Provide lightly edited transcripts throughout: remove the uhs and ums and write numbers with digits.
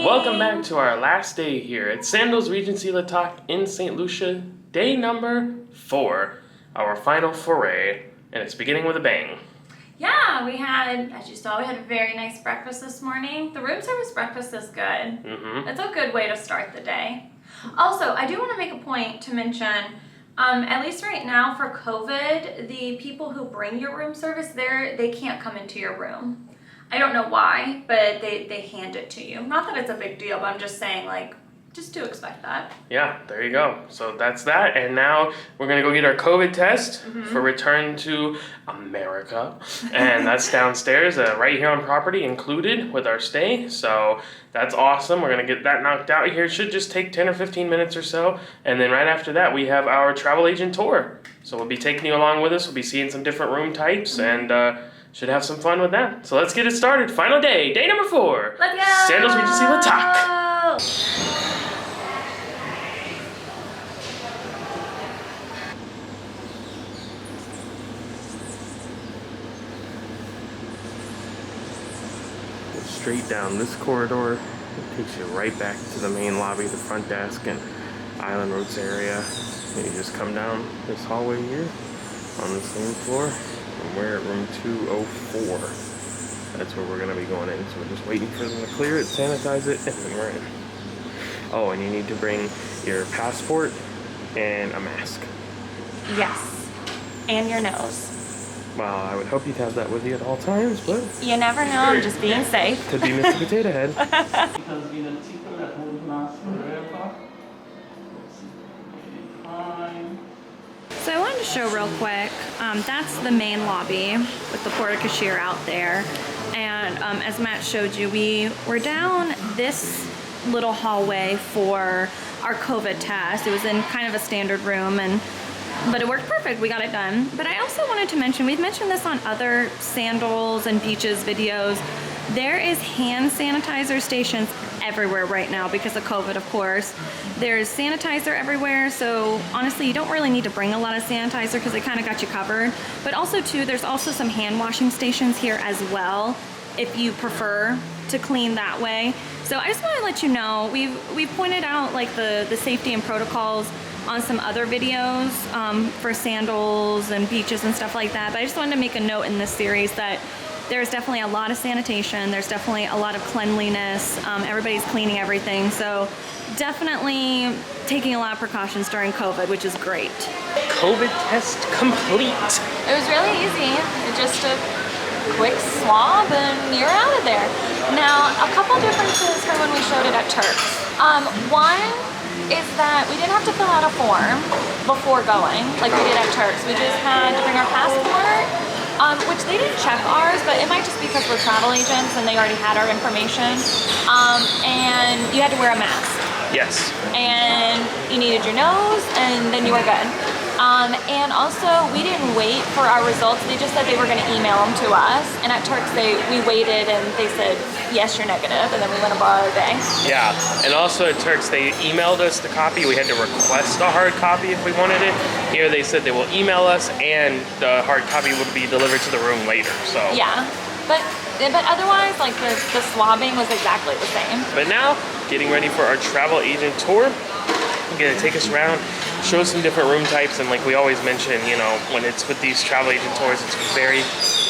Welcome back to our last day here at Sandals Regency La Toc in St. Lucia, day number 4, our final foray, and it's beginning with a bang. Yeah, we had, as you saw, we had a very nice breakfast this morning. The room service breakfast is good. It's a good way to start the day. Also, I do want to make a point to mention, at least right now for COVID, the people who bring your room service there, they can't come into your room. I don't know why, but they hand it to you. Not that it's a big deal, but I'm just saying, like, just to expect that. Yeah, there you go. So that's that. And now we're going to go get our COVID test for return to America. And that's downstairs, right here on property, included with our stay. So that's awesome. We're going to get that knocked out here. It should just take 10 or 15 minutes or so. And then right after that, we have our travel agent tour. So we'll be taking you along with us. We'll be seeing some different room types and should have some fun with that. So let's get it started. Final day, day number 4. Let's go! Sandals Regency La Toc. Go straight down this corridor. It takes you right back to the main lobby, the front desk, and Island Roads area. And you just come down this hallway here on the same floor. And we're at room 204. That's where we're going to be going in. So we're just waiting for them to clear it, sanitize it, and then we're in. Oh, and you need to bring your passport and a mask. Yes. And your nose. Well, I would hope you'd have that with you at all times, but... You never know, I'm just being safe. Could be Mr. Potato Head. So I wanted to show real quick, that's the main lobby with the porte-cochere out there. And as Matt showed you, we were down this little hallway for our COVID test. It was in kind of a standard room, but it worked perfect. We got it done. But I also wanted to mention, we've mentioned this on other Sandals and Beaches videos, there is hand sanitizer stations everywhere right now because of COVID, of course. There's sanitizer everywhere, so honestly, you don't really need to bring a lot of sanitizer because they kind of got you covered. But also, too, there's also some hand washing stations here as well if you prefer to clean that way. So I just want to let you know, we've pointed out like the safety and protocols on some other videos for Sandals and Beaches and stuff like that, but I just wanted to make a note in this series that there's definitely a lot of sanitation, there's definitely a lot of cleanliness, everybody's cleaning everything, so definitely taking a lot of precautions during COVID, which is great. COVID test complete. It was really easy. It just a quick swab and you're out of there. Now, a couple differences from when we showed it at Turks. One is that we didn't have to fill out a form before going, like we did at Turks. We just had to bring our passport, which they didn't check ours, but it might just be because we're travel agents and they already had our information. And you had to wear a mask. Yes. And you needed your nose, and then you were good. And also, we didn't wait for our results. They just said they were going to email them to us. And at Turks, we waited, and they said, yes, you're negative, and then we went about our day. Yeah, and also at Turks, they emailed us the copy. We had to request a hard copy if we wanted it. Here they said they will email us, and the hard copy would be delivered to the room later, so. Yeah, but otherwise, like, the swabbing was exactly the same. But now, getting ready for our travel agent tour. I'm gonna take us around, show some different room types, and like we always mention, you know, when it's with these travel agent tours, it's very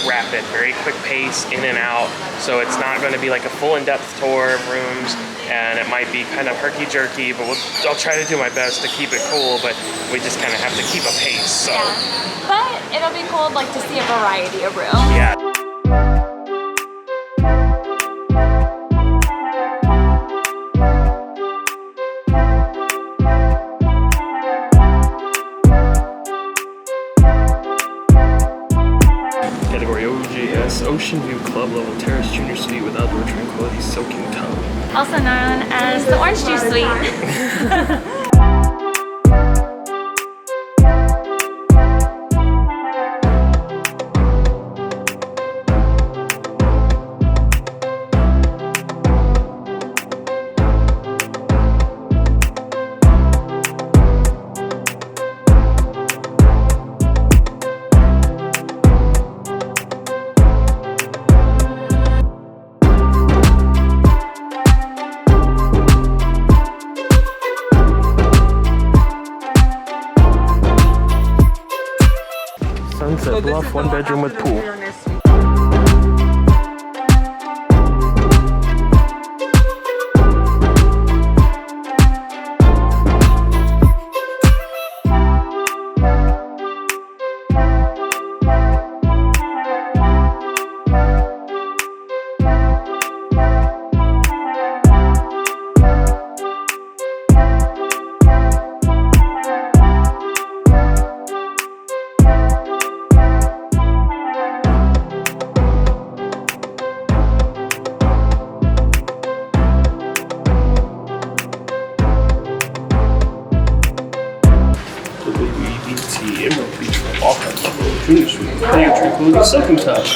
rapid, very quick pace, in and out. So it's not gonna be like a full in-depth tour of rooms, and it might be kind of herky-jerky, but I'll try to do my best to keep it cool, but we just kind of have to keep a pace, so. Yeah. But it'll be cool, like, to see a variety of rooms. Yeah. 12-level terrace junior suite with outdoor tranquility soaking tub. Also known as the orange juice suite. Sunset Bluff, 1 bedroom with pool. Emerald Beach for all kinds of junior suite. Patio tranquility soaking tub.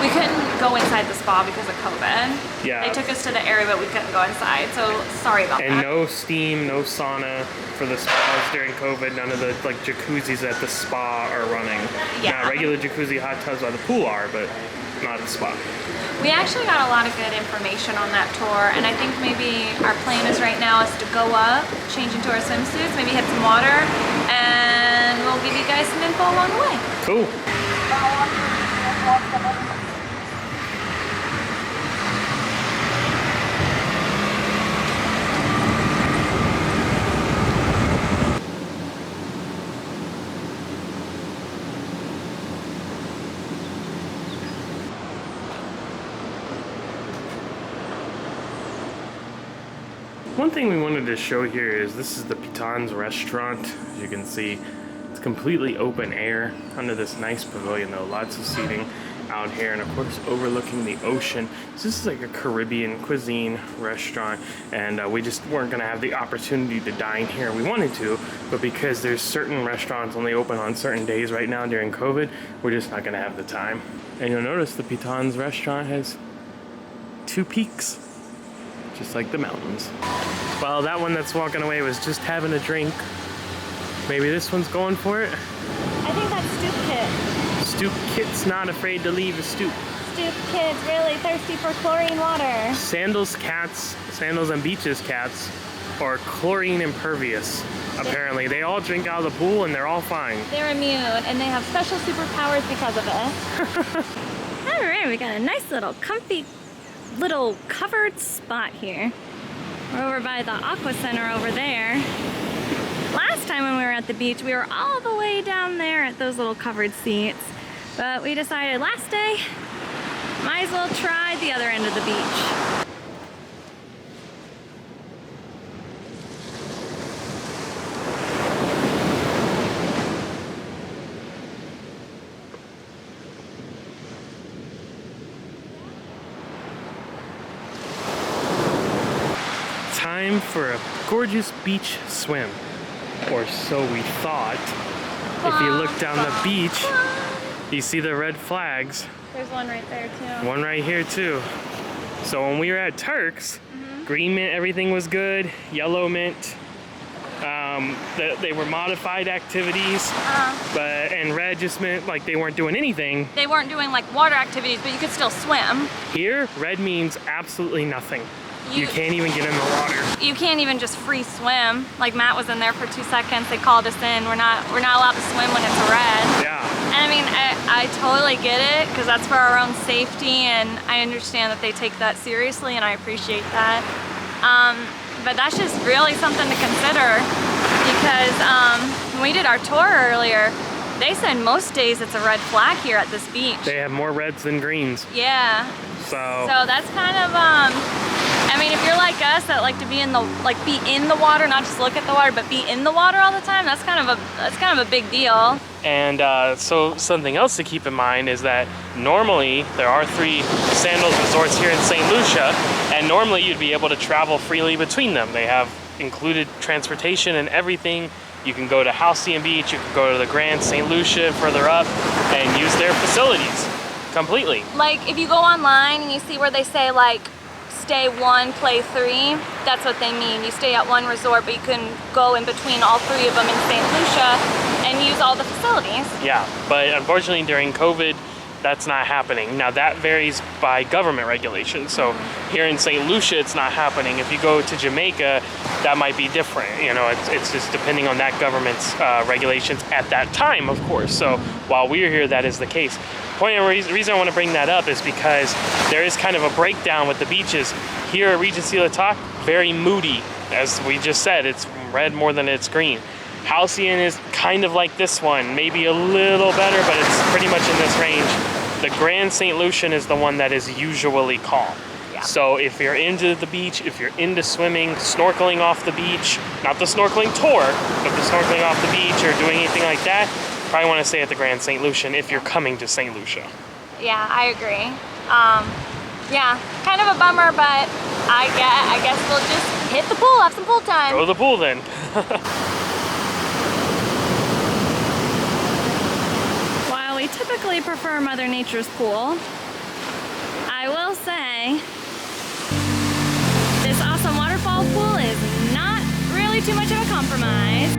We couldn't go inside the spa because of COVID. Yeah. They took us to the area, but we couldn't go inside, so sorry about that. And no steam, no sauna for the spas during COVID. None of the like jacuzzis at the spa are running. Yeah. Now, regular jacuzzi hot tubs by the pool are, but not at the spa. We actually got a lot of good information on that tour, and I think maybe our plan is right now is to go up, change into our swimsuits, maybe hit some water, and we'll give you guys some info along the way. Cool. One thing we wanted to show here is this is the Pitons restaurant. As you can see, it's completely open air under this nice pavilion though. Lots of seating out here and of course overlooking the ocean. So this is like a Caribbean cuisine restaurant, and we just weren't gonna have the opportunity to dine here. We wanted to, but because there's certain restaurants only open on certain days right now during COVID, we're just not gonna have the time. And you'll notice the Pitons restaurant has 2 peaks, just like the mountains. Well, that one that's walking away was just having a drink. Maybe this one's going for it? I think that's Stoop Kid. Stoop Kit's not afraid to leave a stoop. Stoop Kid's really thirsty for chlorine water. Sandals and Beaches cats are chlorine impervious, apparently. They all drink out of the pool and they're all fine. They're immune and they have special superpowers because of it. All right, we got a nice little comfy little covered spot here. We're over by the Aqua Center over there. Last time when we were at the beach, we were all the way down there at those little covered seats. But we decided last day, might as well try the other end of the beach. Time for a gorgeous beach swim, or so we thought. If you look down the beach, you see the red flags. There's one right there too. One right here too. So when we were at Turks, green mint, everything was good. Yellow mint, They were modified activities, and red just meant like they weren't doing anything. They weren't doing like water activities, but you could still swim. Here, red means absolutely nothing. You can't even get in the water. You can't even just free swim. Like Matt was in there for 2 seconds. They called us in. We're not allowed to swim when it's red. Yeah. And I mean, I totally get it because that's for our own safety, and I understand that they take that seriously, and I appreciate that. But that's just really something to consider because when we did our tour earlier, they said most days it's a red flag here at this beach. They have more reds than greens. Yeah. So that's kind of I mean, if you're like us that like to be in the water, not just look at the water, but be in the water all the time, that's kind of a big deal. And so something else to keep in mind is that normally there are 3 Sandals resorts here in St. Lucia, and normally you'd be able to travel freely between them. They have included transportation and everything. You can go to Halcyon Beach, you can go to the Grand St. Lucia further up and use their facilities completely. Like if you go online and you see where they say like stay 1, play 3, that's what they mean. You stay at one resort, but you can go in between all 3 of them in St. Lucia and use all the facilities. Yeah, but unfortunately during COVID, that's not happening. Now that varies by government regulation. So here in St. Lucia, it's not happening. If you go to Jamaica, that might be different. You know, it's just depending on that government's regulations at that time, of course. So while we're here, that is the case. The reason I want to bring that up is because there is kind of a breakdown with the beaches. Here at Regency La Toc, very moody. As we just said, it's red more than it's green. Halcyon is kind of like this one, maybe a little better, but it's pretty much in this range. The Grand St. Lucian is the one that is usually calm. Yeah. So if you're into the beach, if you're into swimming, snorkeling off the beach, not the snorkeling tour, but the snorkeling off the beach or doing anything like that, probably want to stay at the Grand St. Lucian if you're coming to St. Lucia. Yeah, I agree. Yeah, kind of a bummer, but I guess we'll just hit the pool, have some pool time. Go to the pool then. While we typically prefer Mother Nature's pool, I will say this awesome waterfall pool is not really too much of a compromise.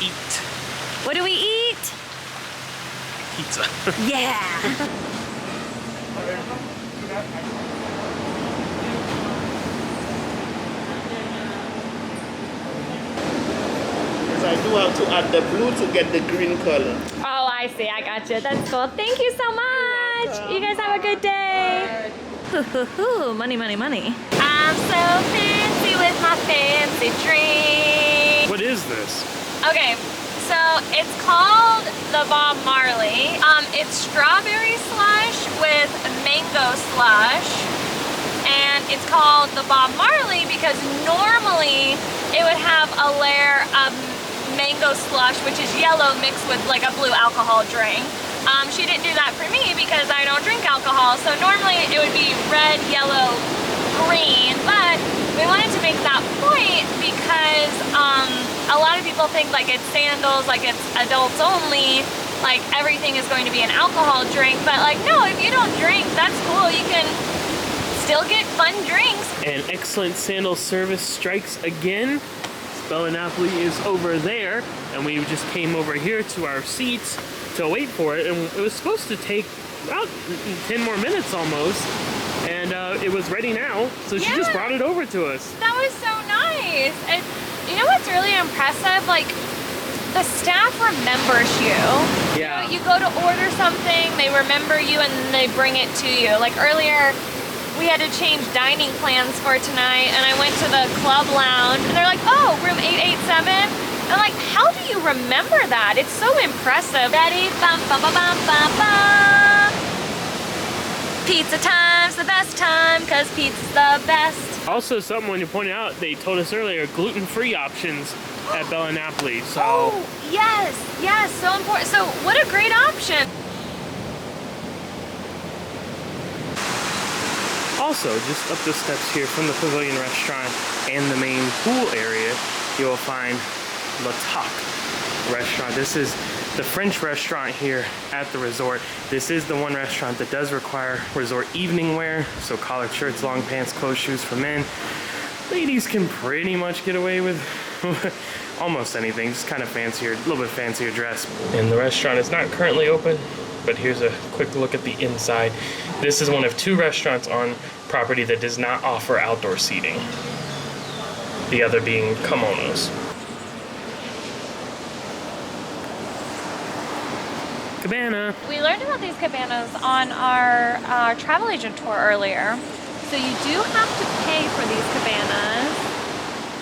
Eat. What do we eat? Pizza. Yeah. I do have to add the blue to get the green color. Oh, I see. I got you. That's cool. Thank you so much. You guys have a good day. Money, money, money. I'm so fancy with my fancy fancy drink. What is this? Okay, so it's called the Bob Marley. It's strawberry slush with mango slush. And it's called the Bob Marley because normally it would have a layer of mango slush, which is yellow mixed with like a blue alcohol drink. She didn't do that for me because I don't drink alcohol, so normally it would be red, yellow, green, but we wanted to make that point because a lot of people think like it's Sandals, like it's adults only, like everything is going to be an alcohol drink, but like no, if you don't drink, that's cool, you can still get fun drinks. An excellent Sandals service strikes again. Bella Napoli is over there, and we just came over here to our seats to wait for it, and it was supposed to take about 10 more minutes almost, and it was ready now, so she just brought it over to us. That was so nice. And you know what's really impressive? Like, the staff remembers you. Yeah. You go to order something, they remember you, and they bring it to you. Like earlier, we had to change dining plans for tonight, and I went to the club lounge, and they're like, oh, room 887? I'm like, how do you remember that? It's so impressive. Ready? Bum, bum, bum, bum, bum, bum. Pizza time's the best time, because pizza's the best. Also, something when you pointed out, they told us earlier, gluten-free options at Bella Napoli, so... Oh, yes, yes, so important. So, what a great option. Also, just up the steps here from the Pavilion Restaurant and the main pool area, you will find La Toc restaurant. This is the French restaurant here at the resort. This is the one restaurant that does require resort evening wear, so collared shirts, long pants, closed shoes for men. Ladies can pretty much get away with almost anything, just kind of fancier, a little bit fancier dress. And the restaurant is not currently open, but here's a quick look at the inside. This is one of 2 restaurants on property that does not offer outdoor seating. The other being Kimonos. Cabana. We learned about these cabanas on our travel agent tour earlier. So you do have to pay for these cabanas,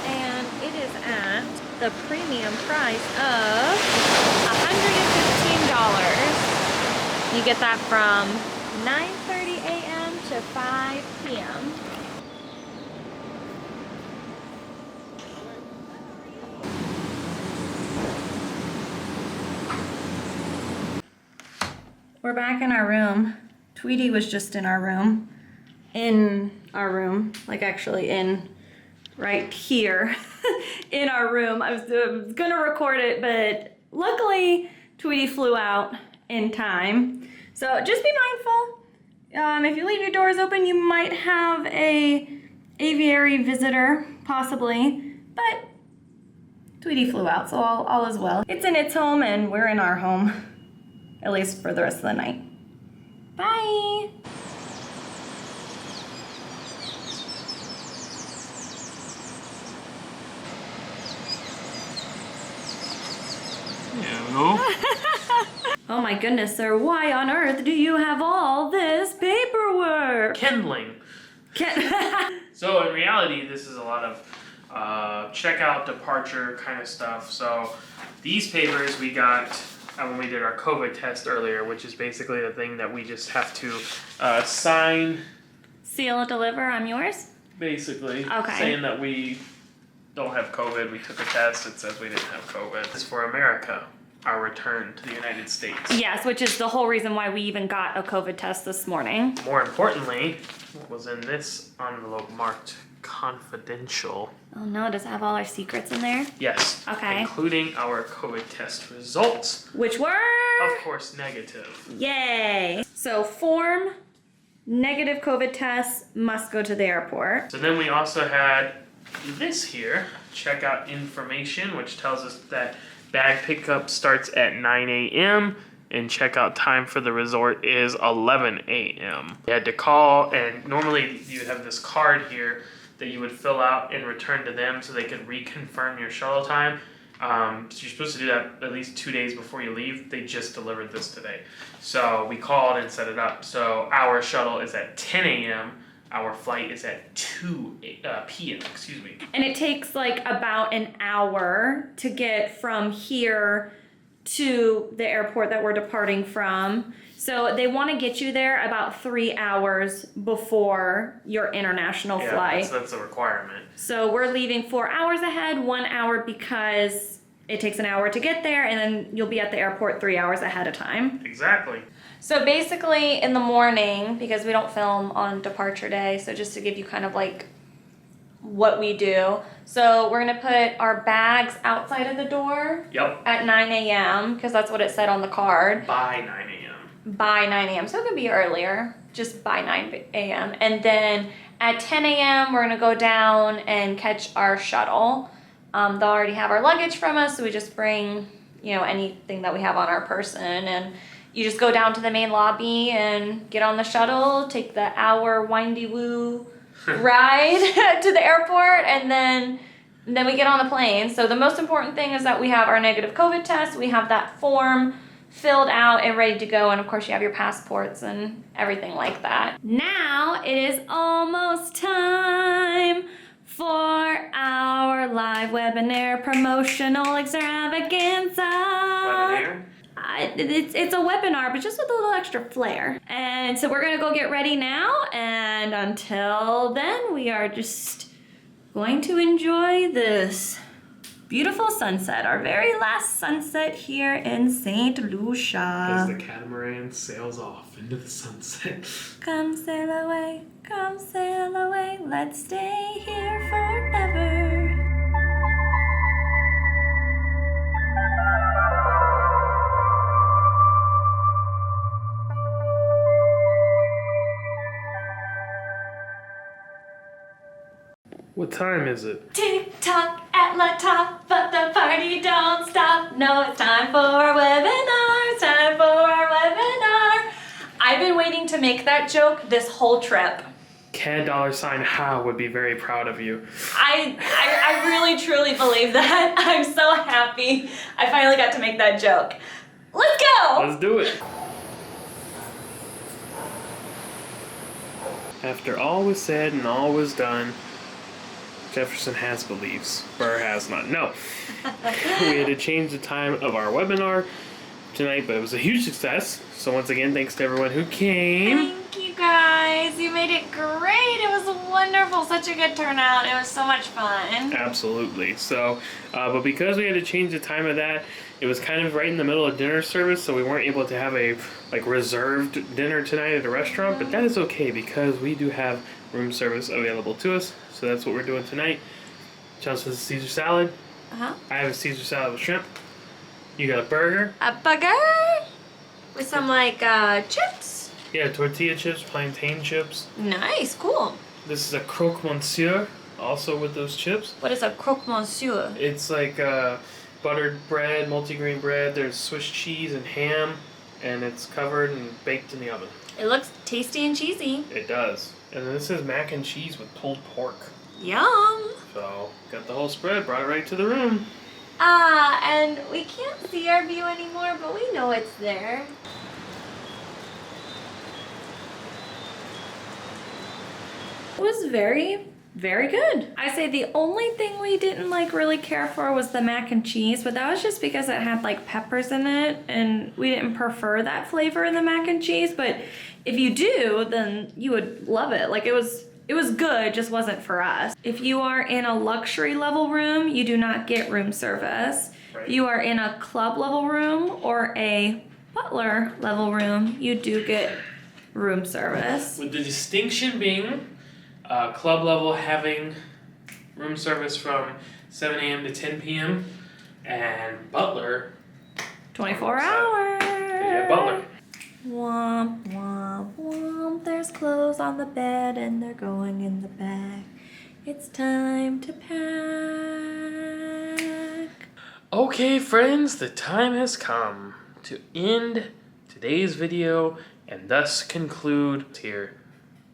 and it is at the premium price of $115. You get that from 9:30 a.m. to 5 p.m. We're back in our room. Tweety was just in our room. Like actually in right here in our room. I was gonna record it, but luckily Tweety flew out in time. So just be mindful. If you leave your doors open, you might have a aviary visitor, possibly, but Tweety flew out, so all is well. It's in its home and we're in our home. At least for the rest of the night. Bye! Hello? Oh my goodness, sir, why on earth do you have all this paperwork? Kindling. So in reality, this is a lot of checkout, departure kind of stuff. So these papers we got when we did our COVID test earlier, which is basically the thing that we just have to sign. Seal, deliver, I'm yours? Basically. Okay. Saying that we don't have COVID. We took a test. It says we didn't have COVID. It's for America, our return to the United States. Yes, which is the whole reason why we even got a COVID test this morning. More importantly, what was in this envelope marked confidential. Oh no, does it have all our secrets in there? Yes. Okay. Including our COVID test results. Which were? Of course, negative. Yay! So form, negative COVID test, must go to the airport. So then we also had this here, checkout information, which tells us that bag pickup starts at 9 a.m. and checkout time for the resort is 11 a.m. You had to call, and normally you have this card here that you would fill out and return to them so they could reconfirm your shuttle time. So you're supposed to do that at least 2 days before you leave. They just delivered this today. So we called and set it up. So our shuttle is at 10 a.m. Our flight is at 2 p.m., excuse me. And it takes like about an hour to get from here to the airport that we're departing from. So they want to get you there about 3 hours before your international flight. That's a requirement. So we're leaving 4 hours ahead, 1 hour because it takes an hour to get there, and then you'll be at the airport 3 hours ahead of time. Exactly. So basically in the morning, because we don't film on departure day, so just to give you kind of like what we do. So we're gonna put our bags outside of the door. Yep. At 9 a.m. because that's what it said on the card. By 9 a.m. By 9 a.m. So it could be earlier, just by 9 a.m. And then at 10 a.m. we're gonna go down and catch our shuttle. They'll already have our luggage from us, so we just bring, you know, anything that we have on our person, and you just go down to the main lobby and get on the shuttle, take the hour windy woo ride to the airport, and then we get on the plane. So the most important thing is that we have our negative COVID test, we have that form filled out and ready to go, and of course you have your passports and everything like that. Now it is almost time for our live webinar promotional extravaganza. Webinar? It's a webinar, but just with a little extra flair. And so we're gonna go get ready now, and until then we are just going to enjoy this beautiful sunset, our very last sunset here in St. Lucia. As the catamaran sails off into the sunset. Come sail away, let's stay here forever. What time is it? Tick-tock at La Toc, but the party don't stop. No, it's time for our webinar, it's time for our webinar. I've been waiting to make that joke this whole trip. CAD $How would be very proud of you. I really truly believe that. I'm so happy I finally got to make that joke. Let's go! Let's do it. After all was said and all was done, Jefferson has beliefs. Burr has not. No. We had to change the time of our webinar tonight, but it was a huge success. So once again, thanks to everyone who came. Thank you guys. You made it great. It was wonderful. Such a good turnout. It was so much fun. Absolutely. So, but because we had to change the time of that, it was kind of right in the middle of dinner service, so we weren't able to have a reserved dinner tonight at a restaurant, but that is okay because we do have room service available to us. So that's what we're doing tonight. Chelsy has a Caesar salad. Uh-huh. I have a Caesar salad with shrimp. You got a burger. A burger with some chips. Yeah, tortilla chips, plantain chips. Nice, cool. This is a croque monsieur, also with those chips. What is a croque monsieur? It's like buttered bread, multigrain bread. There's Swiss cheese and ham, and it's covered and baked in the oven. It looks tasty and cheesy. It does. And then this is mac and cheese with pulled pork. Yum. So, got the whole spread, brought it right to the room. And we can't see our view anymore, but we know it's there. It was very, very good. I say the only thing we didn't really care for was the mac and cheese, but that was just because it had peppers in it, and we didn't prefer that flavor in the mac and cheese. But if you do, then you would love it. It was good, just wasn't for us. If you are in a luxury level room, you do not get room service. Right. If you are in a club level room or a butler level room, you do get room service. With the distinction being club level having room service from 7 a.m. to 10 p.m. and butler 24 hours. Yeah, butler. Womp, womp, womp. There's clothes on the bed and they're going in the bag. It's time to pack. Okay, friends, the time has come to end today's video and thus conclude here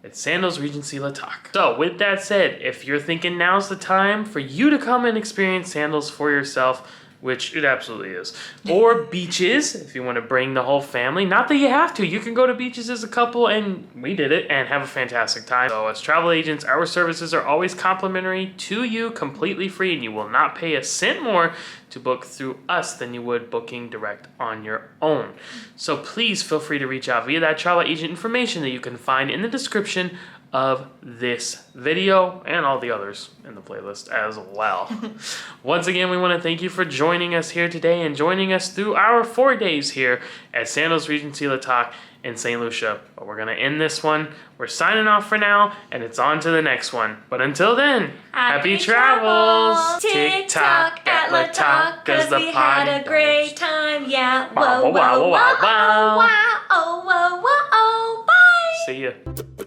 at Sandals Regency La Toc. So, with that said, if you're thinking now's the time for you to come and experience Sandals for yourself, which it absolutely is. Or beaches, if you want to bring the whole family. Not that you have to. You can go to beaches as a couple, and we did it, and have a fantastic time. So as travel agents, our services are always complimentary to you, completely free, and you will not pay a cent more to book through us than you would booking direct on your own. So please feel free to reach out via that travel agent information that you can find in the description of this video and all the others in the playlist as well. Once again, we want to thank you for joining us here today and joining us through our 4 days here at Sandals Regency La Toc in St. Lucia. But we're going to end this one. We're signing off for now, and it's on to the next one. But until then, happy travels! TikTok at La Toc, cause we had a great time, yeah. Wow, Whoa, wow, whoa, wow, whoa, wow. wow, oh, whoa, whoa, oh, bye! See ya.